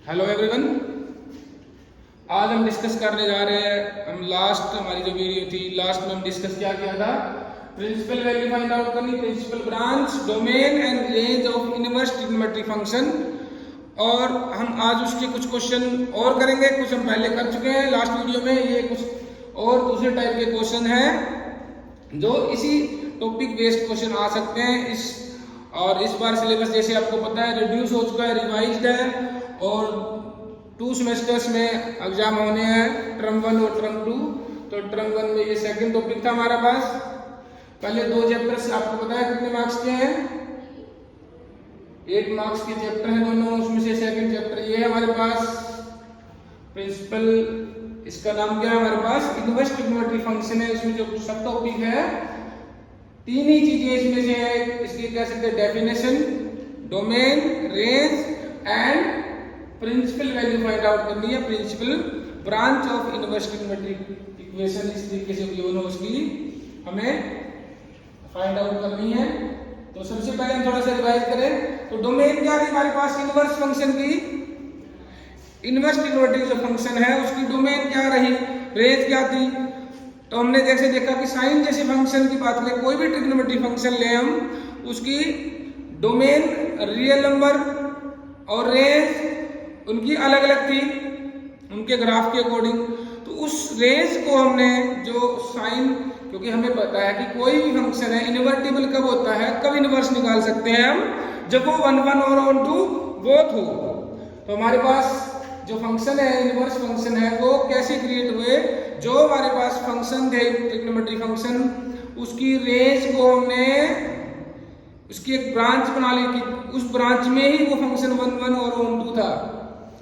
Hello everyone, आज हम discuss करने जा रहे हैं। हमारी जो वीडियो थी लास्ट में हम डिस्कस क्या किया था, प्रिंसिपल वैल्यू फाइंड आउट करनी, principal branch, domain and range of inverse trigonometry function. और हम आज उसके कुछ क्वेश्चन और करेंगे, कुछ हम पहले कर चुके हैं लास्ट वीडियो में। ये कुछ और दूसरे टाइप के क्वेश्चन हैं जो इसी टॉपिक बेस्ड क्वेश्चन आ सकते हैं। इस बार सिलेबस जैसे आपको पता है रिड्यूस हो चुका है, रिवाइज्ड है, और 2 सेमेस्टर्स में एग्जाम होने हैं, टर्म 1 और टर्म 2। तो टर्म 1 में ये सेकंड टॉपिक था हमारा पास। पहले 2 चैप्टर्स आपको पता है कितने मार्क्स के हैं, 8 मार्क्स के चैप्टर हैं दोनों। उसमें से सेकंड चैप्टर ये है हमारे पास प्रिंसिपल, इसका नाम क्या है हमारे पास, इनवर्स ट्रिग्नोमेट्री फंक्शन है। इसमें जो सब टॉपिक है 3 ही चीजें इसमें से है। इसकी कह सकते हैं definition, domain, range and principal value find out करनी है, principal branch of inverse trigonometric equation. इस तरीके से गिवन हो उसकी हमें फाइंड आउट करनी है। तो सबसे पहले हम थोड़ा सा रिवाइज करें तो डोमेन क्या थी हमारे पास इनवर्स फंक्शन की, इनवर्स ट्रिग्नोमेट्रिक जो फंक्शन है उसकी डोमेन क्या रही, रेंज क्या थी। तो हमने जैसे देखा कि साइन जैसे फंक्शन की बात करें, कोई भी ट्रिग्नोमेट्री फंक्शन ले हम, उसकी डोमेन रियल नंबर और रेंज उनकी अलग अलग थी उनके ग्राफ के अकॉर्डिंग। तो उस रेंज को हमने जो साइन, क्योंकि हमें पता है कि कोई भी फंक्शन है इन्वर्टिबल कब होता है, कब इन्वर्स निकाल सकते हैं हम, जब वो 1 1 और 1 2 बोथ हो। तो हमारे पास जो फंक्शन है इनवर्स फंक्शन है वो कैसे क्रिएट हुए, जो हमारे पास फंक्शन थे ट्रिग्नोमेट्री फंक्शन, उसकी रेंज को हमने उसकी एक ब्रांच बना ली कि उस ब्रांच में ही वो फंक्शन 1 1 और 1 2 था,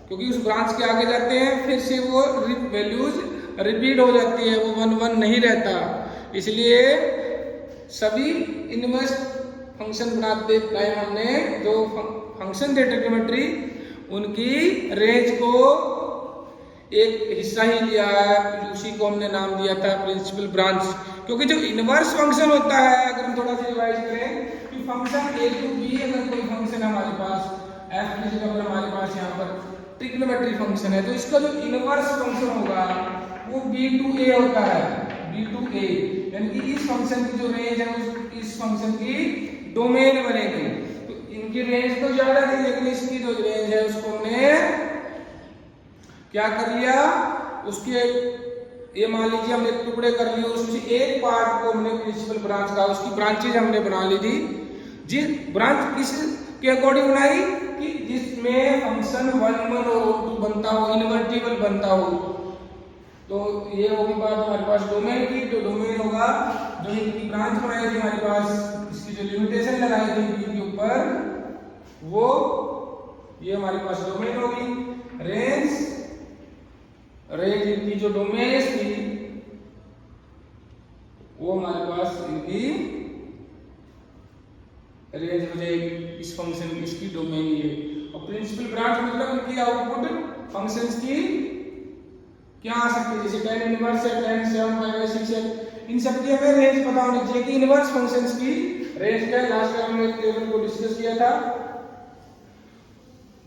क्योंकि उस ब्रांच के आगे जाते हैं फिर से वो वैल्यूज रिपीट हो जाती है, वो 1 1 नहीं रहता। इसलिए सभी इनवर्स फंक्शन बनाते टाइम हमने जो फंक्शन थे ट्रिग्नोमेट्री उनकी रेंज को एक हिस्सा ही लिया है, उसी को हमने नाम दिया था प्रिंसिपल ब्रांच। क्योंकि जो इनवर्स फंक्शन होता है, अगर हम थोड़ा सा रिवाइज करें कि फंक्शन a टू b, अगर कोई फंक्शन हमारे पास f की जगह पर हमारे पास यहाँ पर ट्रिग्नोमेट्री फंक्शन है, तो इसका जो इनवर्स फंक्शन होगा वो b टू a होता है, b टू a, यानी कि इस फंक्शन की जो रेंज है इस फंक्शन की डोमेन बनेगी। तो इनकी रेंज तो ज्यादा थी, लेकिन इसकी जो रेंज है उसको हमने क्या कर लिया, उसके ये मान लीजिए हमने टुकड़े कर लिए, उसमें एक पार्ट को हमने प्रिंसिपल ब्रांच का, उसकी ब्रांचेज हमने बना ली थी। जिस ब्रांच किस के अकॉर्डिंग बनाई कि जिसमें फंक्शन 1 1 और 2 बनता हो, इन्वर्टिबल बनता हो। तो ये होगी बात हमारे पास डोमेन की। तो डोमेन होगा जो इनकी ब्रांच बनाई थी हमारे पास, इसकी जो लिमिटेशन लगाई थी बी के ऊपर, वो ये हमारे पास डोमेन होगी। रेंज इनकी जो डोमेन थी वो हमारे पास इनकी रेंज हो जाएगी, इस फंक्शन की इसकी डोमेन ये। और प्रिंसिपल ब्रांच मतलब इनकी आउटपुट फंक्शंस की क्या आ सकती है, जैसे tan इनवर्स है, tan 7 5 6 है, इन सब की हमें रेंज पता होनी चाहिए कि इनवर्स फंक्शंस की रेंज क्या है। लास्ट टाइम हमने टेबल को डिस्कस किया था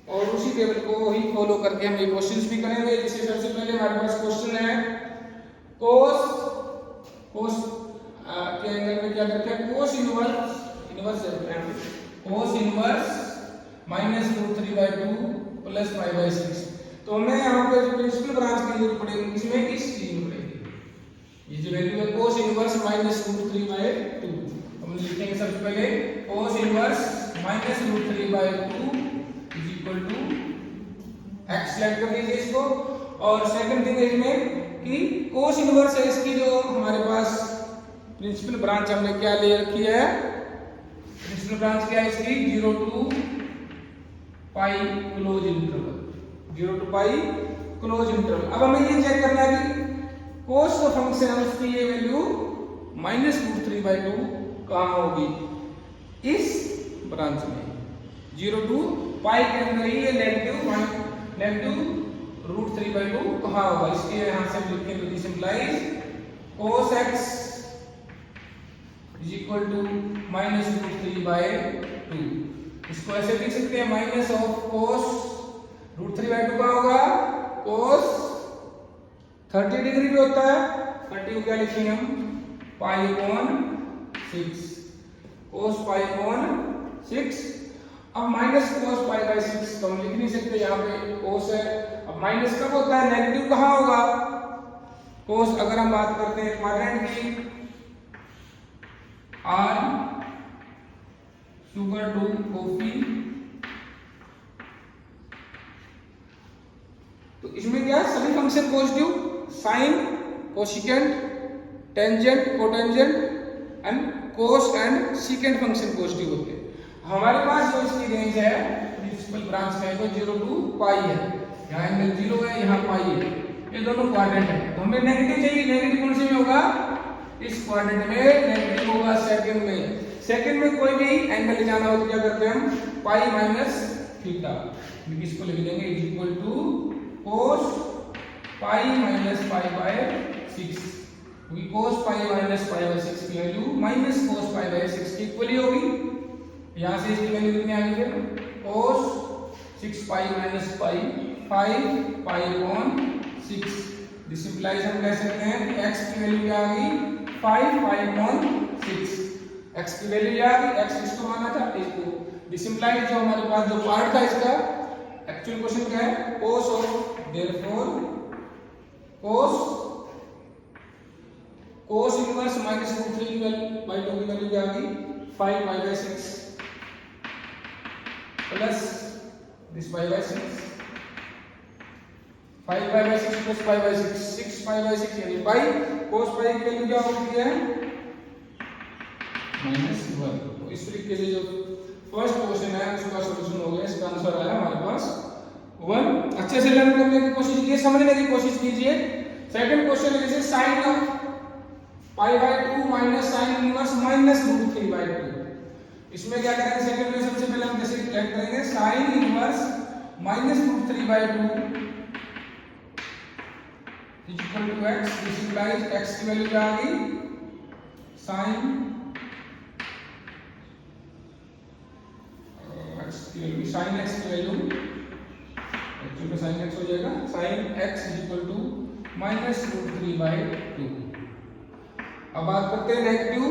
और उसी टेबल को ही फॉलो करके हम ये क्वेश्चंस भी करेंगे। जैसे सबसे पहले हमारे पास क्वेश्चन है cos के एंगल में क्या करते हैं, cos इनवर्स माइनस √3/2 प्लस 5/6। तो हमें यहाँ पे जो प्रिंसिपल ब्रांच की जरूरत पड़ेगी इसमें इस चीज में पड़ेगी, ये जो वैल्यू है cos इनवर्स माइनस √3/2, हम लिखेंगे सबसे पहले cos inverse minus √3/2 is equal to x, select कर लीजिए इसको। और सेकंड थिंग इसमें कि cos इनवर्स है इसकी जो हमारे पास प्रिंसिपल ब्रांच हमने क्या ले रखी है, प्रिंसिपल ब्रांच क्या है इसकी 0 to π close interval, 0 to π close interval. अब हमें ये चेक करना है कि cos का फंक्शन है उसकी ये वैल्यू माइनस √3/2 कहाँ होगी, इस ब्रांच में 0 to π के अंदर ही ये नेगेटिव √3/2 कहाँ होगा। इसके यहाँ से लिखें तो this implies cos x is equal to minus √3/2। इसको ऐसे लिख सकते हैं माइनस ऑफ cos √3/2 30 डिग्री भी होता है। 30 को क्या लिखेंगे हम, पाई अपॉन 6, कोस पाई अपॉन 6। अब माइनस कोस पाई बाय 6 तो हम लिख नहीं सकते, यहाँ पे कोस है। अब माइनस कब होता है, नेगेटिव कहाँ होगा, कोस अगर हम बात करते हैं क्वाड्रेंट की, आर शुगर टू कॉफी, तो इसमें क्या है, सभी function positive, sine, cosecant, tangent, cotangent and cos and secant function positive होते हैं। हमारे पास जो इसकी रेंज है प्रिंसिपल ब्रांच में वो 0 टू पाई है, यहाँ एंगल 0 है, यहाँ पाई है, ये दोनों क्वाड्रेंट है। तो हमें नेगेटिव चाहिए, नेगेटिव कौन से में होगा, इस क्वाड्रेंट में नेगेटिव होगा सेकंड में। सेकंड में कोई भी एंगल ले जाना हो तो क्या करते हैं हम, पाई माइनस थीटा, इसको लिख देंगे is equal to cos pi minus pi by 6, क्योंकि cos pi minus pi by 6 की value minus cos pi by 6 की इक्वली होगी। यहाँ से इसकी वैल्यू कितनी आ गई है, कोस 6 पाई minus pi 5 pi upon 6। This implies हम कह सकते हैं कि x की वैल्यू क्या आ गई, 5 पाई अपॉन 6। x की वैल्यू क्या आ गई, x किसको माना था, इसको। दिस इंप्लाइज जो हमारे पास जो पार्ट था इसका, एक्चुअल क्वेश्चन क्या है, cos of, therefore cos inverse minus root 3 की वैल्यू बाय 2 की वैल्यू क्या आ गई, 5 पाई by 6 plus this pi by 6, 5 pi by 6 plus pi by 6, 6 pi by 6 यानी पाई। कोस पाई की वैल्यू क्या होती है, -1। तो इस तरीके से जो फर्स्ट क्वेश्चन है उसका सॉल्यूशन हो गया, इसका आंसर आया हमारे पास 1। अच्छे से लर्न करने की कोशिश कीजिए, समझने की कोशिश कीजिए। सेकंड क्वेश्चन है जैसे sine of pi by 2 minus sine inverse minus root 3 by 2। इसमें क्या करेंगे, सेकंड में सबसे पहले हम जैसे क्या करेंगे, sine inverse minus root 3 by 2 is equal to x। This implies x की वैल्यू क्या आ गई, साइन x की वैल्यू, साइन x की वैल्यू एक्चुअली में साइन x हो जाएगा, sine x is equal to minus root 3 by 2। अब बात करते हैं नेगेटिव,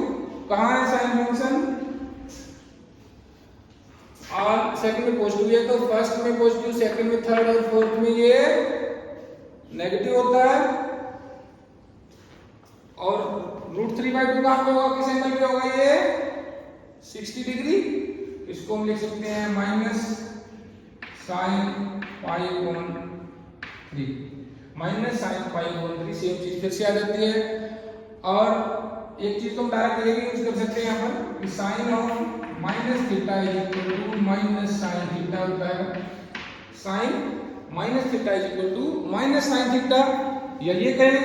कहाँ है साइन फंक्शन, और सेकंड में पॉजिटिव है तो फर्स्ट में पॉजिटिव, सेकंड में, थर्ड और फोर्थ में ये नेगेटिव होता है। और रूट 3 बाय 2 कहाँ पे होगा, किस एंगल पे होगा, ये 60 डिग्री। इसको हम लिख सकते हैं minus sine pi upon 3, minus sine pi upon 3, same चीज फिर से आ जाती है। और एक चीज तो हम डायरेक्ट ये भी यूज कर सकते हैं यहाँ पर कि sine of minus theta is equal to minus sine theta होता है, sine minus theta is equal to minus sine theta. या ये कहें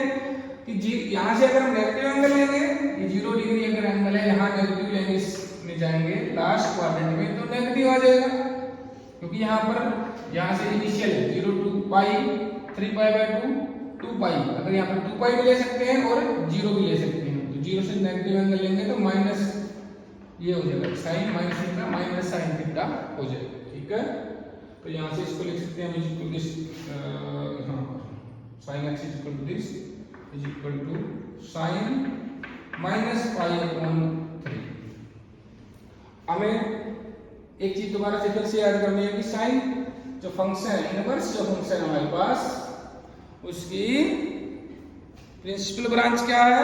कि जी यहाँ से अगर हम नेगेटिव एंगल लेंगे, ये 0 डिग्री अगर एंगल है, यहाँ नेगेटिव लेंगे, इसमें जाएंगे लास्ट क्वाड्रेंट में तो नेगेटिव आ जाएगा, क्योंकि यहाँ पर यहाँ से इनिशियल है 0 टू पाई 3 पाई बाय 2 2 पाई, अगर यहाँ पर 2 पाई भी ले सकते हैं और 0 भी ले सकते हैं। तो 0 से नेगेटिव एंगल लेंगे तो माइनस ये हो जाएगा, sine minus theta minus sine theta हो जाएगा, ठीक है। तो यहाँ से इसको लिख सकते हैं हम is equal this, sine x is equal to this is equal to sine minus pi upon 3। हमें एक चीज दोबारा से फिर से याद करनी है कि साइन जो फंक्शन है, इनवर्स जो फंक्शन है हमारे पास, उसकी प्रिंसिपल ब्रांच क्या है,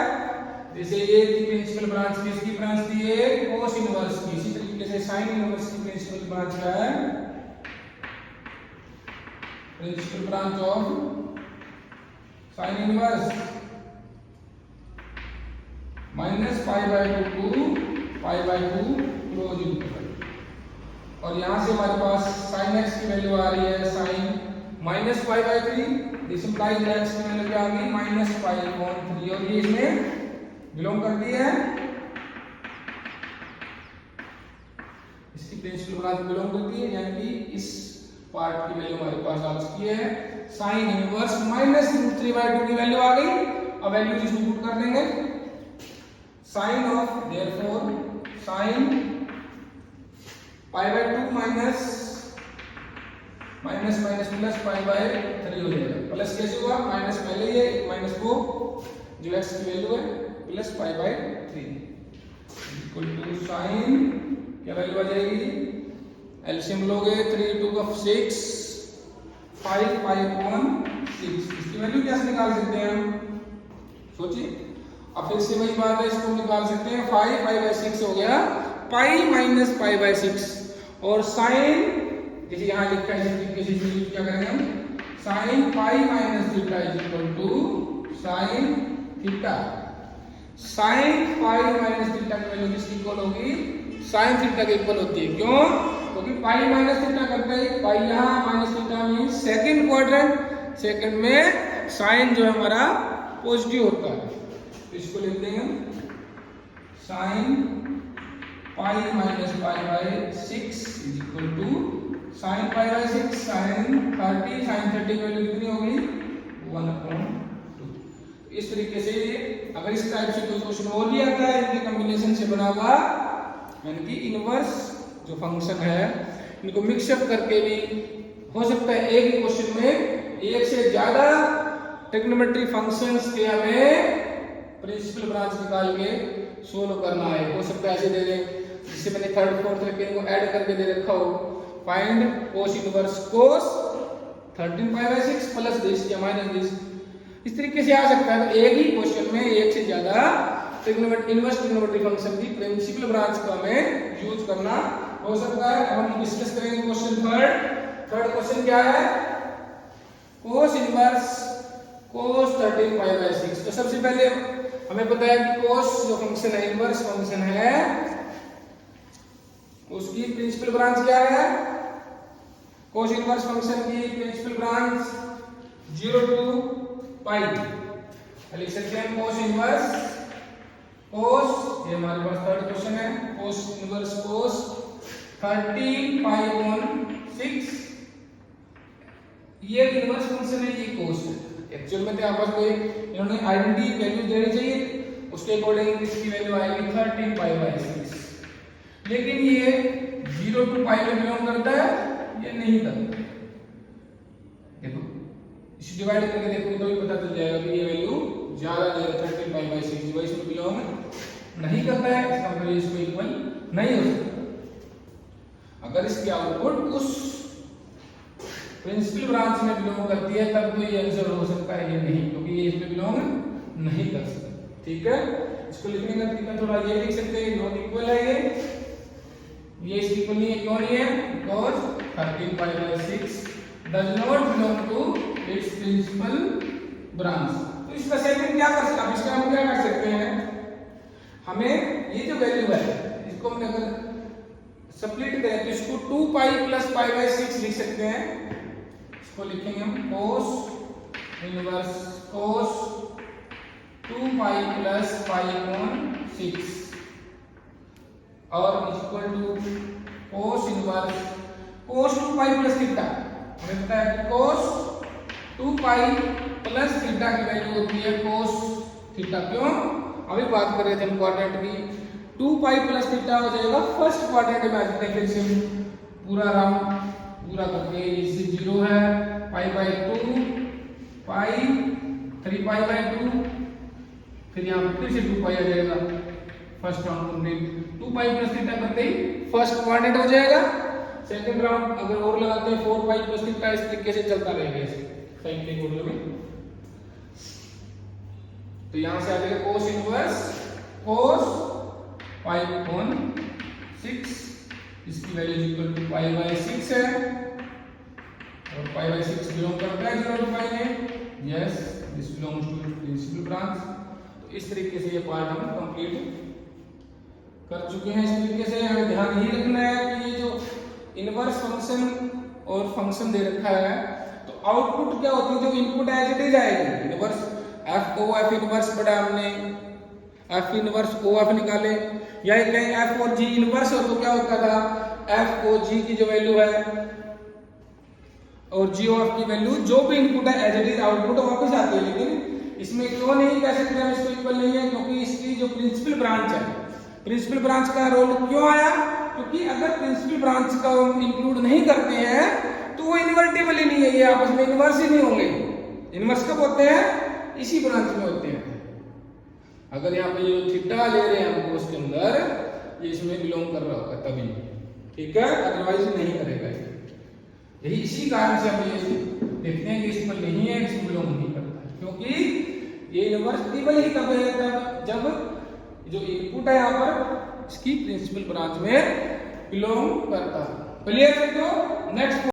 जैसे ये की प्रिंसिपल ब्रांच किसकी ब्रांच थी, ये कोस इनवर्स की। इसी तरीके से साइन इनवर्स की प्रिंसिपल ब्रांच क्या है, principal branch of sine inverse minus pi by 2 to pi by 2 close interval. और यहां से हमारे पास साइन x की वैल्यू आ रही है sine minus pi by 3, this implies x की वैल्यू क्या आ गई, माइनस पाई अपॉन 3, और ये इसमें बिलोंग करती है, इसकी प्रिंसिपल ब्रांच बिलोंग करती है, यानी कि इस पार्ट की वैल्यू हमारे पास आ चुकी है, sine inverse minus root 3 by 2 की वैल्यू आ गई। अब वैल्यू इसमें पुट कर देंगे, sine of, therefore sine pi by 2 minus minus minus plus pi by 3 हो जाएगा। प्लस कैसे हुआ, माइनस पहले ही है, माइनस को जो x की वैल्यू है plus pi by 3 equal to sine क्या वैल्यू आ जाएगी, एलसीएम लोगे 3 2 का 6 5 पाई अपॉन 6, इसकी वैल्यू कैसे निकाल सकते हैं हम, सोचिए। अब फिर से वही बात है, इसको निकाल सकते हैं 5 पाई बाय 6 हो गया पाई माइनस पाई बाय 6, और साइन जैसे यहाँ लिखा है इस तरीके से क्या करेंगे हम, sine pi minus theta is equal to sine theta. Sine pi minus theta की वैल्यू किसकी इक्वल होगी, साइन थीटा के इक्वल होती है। क्यों, क्योंकि पाई माइनस थीटा करते ही पाई यहाँ minus theta means second quadrant, second में साइन जो है हमारा पॉजिटिव होता है, तो इसको लिख देंगे sine pi minus pi by 6 is equal to sine pi by 6 sine 30, sine 30 की वैल्यू कितनी होगी 1/2। इस तरीके से अगर इस टाइप से कोई क्वेश्चन और भी आता है इनके कॉम्बिनेशन से बना हुआ, यानी कि इनवर्स जो फंक्शन है इनको मिक्सअप करके भी हो सकता है एक ही क्वेश्चन में एक से ज्यादा ट्रिग्नोमेट्री फंक्शंस के हमें प्रिंसिपल ब्रांच निकाल के सोल्व करना है। हो सकता है ऐसे दे दें, जिससे मैंने थर्ड फोर्थ रखे इनको ऐड करके दे रखा हो, find cos inverse cos 13 pi by 6 plus this या माइनस दिस, इस तरीके से आ सकता है। तो एक ही क्वेश्चन में एक से ज्यादा इनवर्स ट्रिग्नोमेट्री फंक्शन की प्रिंसिपल ब्रांच को हमें यूज करना हो सकता है। अब हम डिस्कस करेंगे क्वेश्चन थर्ड क्वेश्चन क्या है, कोस इनवर्स कोस 13 पाई बाय 6। तो सबसे पहले हमें पता है कि कोस जो फंक्शन है इनवर्स फंक्शन है उसकी प्रिंसिपल ब्रांच क्या है, कोस इनवर्स फंक्शन की प्रिंसिपल ब्रांच 0 टू पाई, लिख सकते हैं कोस इनवर्स कोस, ये हमारे पास थर्ड क्वेश्चन है, कोस इनवर्स कोस 13 पाई अपॉन 6, ये इनवर्स फंक्शन है, ये कोस है। एक्चुअल में तो आपस में इन्होंने आइडेंटिटी वैल्यू देनी चाहिए, उसके अकॉर्डिंग इसकी वैल्यू आएगी 13 पाई बाय 6, लेकिन ये 0 टू पाई में बिलोंग करता है, ये नहीं करता। देखो इसे डिवाइड करके देखोगे तो भी पता चल जाएगा कि ये वैल्यू ज्यादा देगा 13 पाई बाय 6, जो इसमें बिलोंग नहीं करता है, इसका मतलब इसको इक्वल नहीं हो सकता। अगर इसकी आउटपुट उस प्रिंसिपल ब्रांच में बिलोंग करती है तब तो ये आंसर हो सकता है, ये नहीं, क्योंकि ये इसमें बिलोंग नहीं कर सकता। ठीक है, इसको लिखने का तरीका थोड़ा ये लिख सकते हैं, नॉट इक्वल है ये इसकी इक्वल नहीं है, क्यों नहीं है, because 13 pi by 6 does not belong to its principal branch. तो इसका सेकंड क्या कर सकते हैं, इसका हम क्या कर सकते हैं, हमें ये जो वैल्यू है इसको हम अगर स्प्लिट करें तो इसको 2 पाई प्लस पाई बाय 6 लिख सकते हैं। इसको लिखेंगे हम cos inverse cos 2 pi plus pi upon 6 और equal to cos inverse cos 2 pi plus theta. हमें पता है कि कोस 2 पाई प्लस थीटा की वैल्यू होती है कोस थीटा। क्यों, अभी बात कर रहे थे हम क्वाड्रेंट की, 2 पाई प्लस थीटा हो जाएगा फर्स्ट क्वाड्रेंट में। आज देखिए से पूरा राउंड पूरा करके इसे 0 है, पाई बाय 2 पाई 3 पाई बाय 2, फिर यहाँ पर फिर से 2 पाई आ जाएगा first round complete. 2 pi plus theta करते ही फर्स्ट क्वाड्रेंट हो जाएगा। सेकंड राउंड अगर और लगाते हैं 4 पाई प्लस थीटा, इस तरीके से चलता रहेगा ऐसे साइक्लिक मॉडल में। तो यहां से आ जाएगा कोस इनवर्स कोस पाई अपॉन 6, इसकी value equal to pi by 6 है और पाई बाय 6 बिलोंग करता है 0 टू पाई में, yes this belongs to principal branch. तो इस तरीके से ये पार्ट हम कंप्लीट कर चुके हैं। इस तरीके से हमें ध्यान यही रखना है कि ये जो इनवर्स फंक्शन और फंक्शन दे रखा है तो आउटपुट क्या होती है, जो इनपुट एज इट इज आएगी। Inverse F O F inverse पढ़ा हमने, एफ इनवर्स ओ एफ निकाले, या कहीं एफ और जी इनवर्स हो तो क्या होता था, एफ ओ जी की जो वैल्यू है और जी ओ एफ की वैल्यू जो भी इनपुट है एज इट इज आउटपुट वापस आती है। लेकिन इसमें क्यों नहीं कह सकते हम इसको इक्वल नहीं है, क्योंकि इसकी जो प्रिंसिपल ब्रांच है, प्रिंसिपल ब्रांच का रोल क्यों आया, क्योंकि अगर प्रिंसिपल ब्रांच का हम इंक्लूड नहीं करते हैं तो वो वो इन्वर्टिबल ही नहीं है, ये आपस में इन्वर्स ही नहीं होंगे। इन्वर्स कब होते हैं? इसी ब्रांच में होते हैं। अगर यहाँ पे जो थीटा ले रहे हैं हम कोर्स के अंदर, ये इसमें बिलोंग कर रहा होगा तभी, ठीक है, अदरवाइज नहीं करेगा। यही इसी कारण से हम ये देखते हैं कि इस पर नहीं है, इसमें बिलोंग नहीं करता, क्योंकि ये इन्वर्टिबल ही तब है तब जब जो इनपुट है यहाँ पर इसकी प्रिंसिपल ब्रांच में बिलोंग करता है। क्लियर है? तो नेक्स्ट